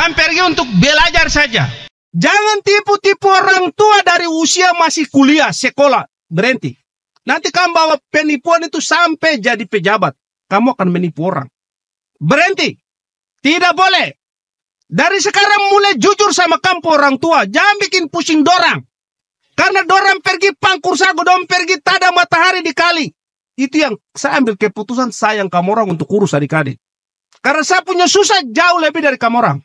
Kamu pergi untuk belajar saja. Jangan tipu-tipu orang tua dari usia masih kuliah, sekolah. Berhenti. Nanti kamu bawa penipuan itu sampai jadi pejabat. Kamu akan menipu orang. Berhenti. Tidak boleh. Dari sekarang mulai jujur sama kamu orang tua. Jangan bikin pusing dorang. Karena dorang pergi pangkur sagu, dorang pergi tada matahari di kali. Itu yang saya ambil keputusan sayang kamu orang untuk urus adik-adik. Karena saya punya susah jauh lebih dari kamu orang.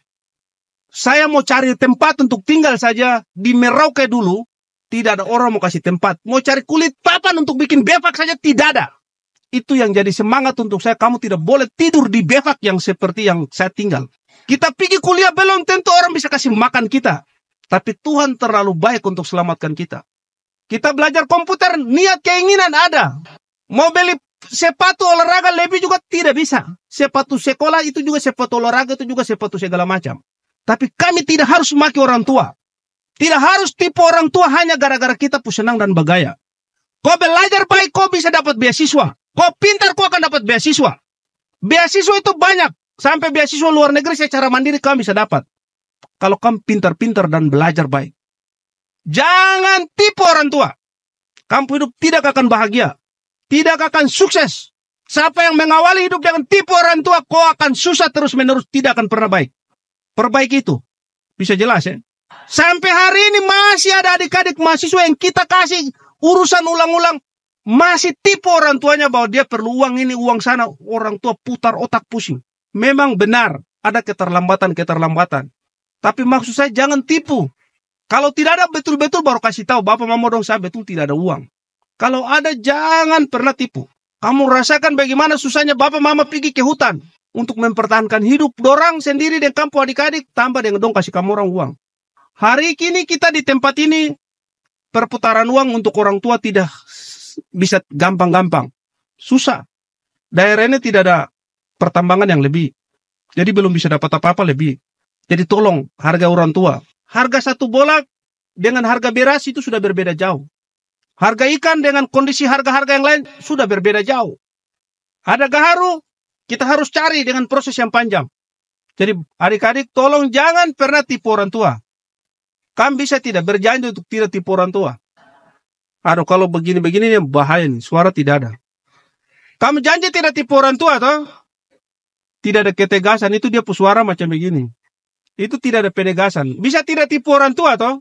Saya mau cari tempat untuk tinggal saja di Merauke dulu. Tidak ada orang mau kasih tempat. Mau cari kulit papan untuk bikin befak saja tidak ada. Itu yang jadi semangat untuk saya. Kamu tidak boleh tidur di befak yang seperti yang saya tinggal. Kita pergi kuliah belum tentu orang bisa kasih makan kita. Tapi Tuhan terlalu baik untuk selamatkan kita. Kita belajar komputer, niat keinginan ada. Mau beli sepatu olahraga lebih juga tidak bisa. Sepatu sekolah itu juga sepatu olahraga itu juga sepatu segala macam. Tapi kami tidak harus maki orang tua. Tidak harus tipu orang tua hanya gara-gara kita senang dan bergaya. Kau belajar baik, kau bisa dapat beasiswa. Kau pintar, kau akan dapat beasiswa. Beasiswa itu banyak. Sampai beasiswa luar negeri secara mandiri kamu bisa dapat. Kalau kamu pintar-pintar dan belajar baik. Jangan tipu orang tua. Kamu hidup tidak akan bahagia. Tidak akan sukses. Siapa yang mengawali hidup dengan tipu orang tua, kau akan susah terus-menerus. Tidak akan pernah baik. Perbaiki itu. Bisa jelas ya? Sampai hari ini masih ada adik-adik mahasiswa yang kita kasih urusan ulang-ulang. Masih tipu orang tuanya bahwa dia perlu uang ini, uang sana. Orang tua putar otak pusing. Memang benar ada keterlambatan. Tapi maksud saya jangan tipu. Kalau tidak ada betul-betul baru kasih tahu. Bapak mama dong saya betul tidak ada uang. Kalau ada jangan pernah tipu. Kamu rasakan bagaimana susahnya bapak mama pergi ke hutan. Untuk mempertahankan hidup dorang sendiri dan kamu adik-adik. Tambah dengan dong kasih kamu orang uang. Hari ini kita di tempat ini. Perputaran uang untuk orang tua tidak bisa gampang-gampang. Susah. Daerah ini tidak ada pertambangan yang lebih. Jadi belum bisa dapat apa-apa lebih. Jadi tolong harga orang tua. Harga satu bola dengan harga beras itu sudah berbeda jauh. Harga ikan dengan kondisi harga-harga yang lain sudah berbeda jauh. Ada gaharu, kita harus cari dengan proses yang panjang. Jadi adik-adik tolong jangan pernah tipu orang tua. Kamu bisa tidak berjanji untuk tidak tipu orang tua. Aduh kalau begini-begini bahaya nih, suara tidak ada. Kamu janji tidak tipu orang tua toh? Tidak ada ketegasan, itu dia suara macam begini. Itu tidak ada penegasan. Bisa tidak tipu orang tua toh?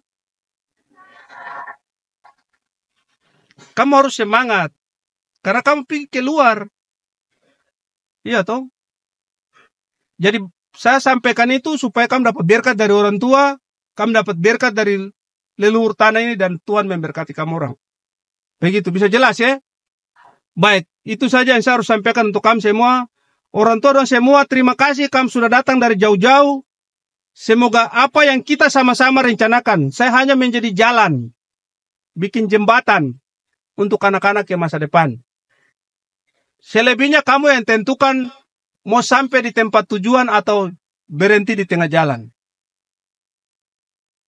Kamu harus semangat. Karena kamu pergi keluar. Iya toh? Jadi saya sampaikan itu supaya kamu dapat berkat dari orang tua. Kamu dapat berkat dari leluhur tanah ini dan Tuhan memberkati kamu orang. Begitu, bisa jelas ya? Baik, itu saja yang saya harus sampaikan untuk kamu semua. Orang tua dan semua, terima kasih kamu sudah datang dari jauh-jauh. Semoga apa yang kita sama-sama rencanakan, saya hanya menjadi jalan. Bikin jembatan untuk anak-anak yang masa depan. Selebihnya kamu yang tentukan mau sampai di tempat tujuan atau berhenti di tengah jalan.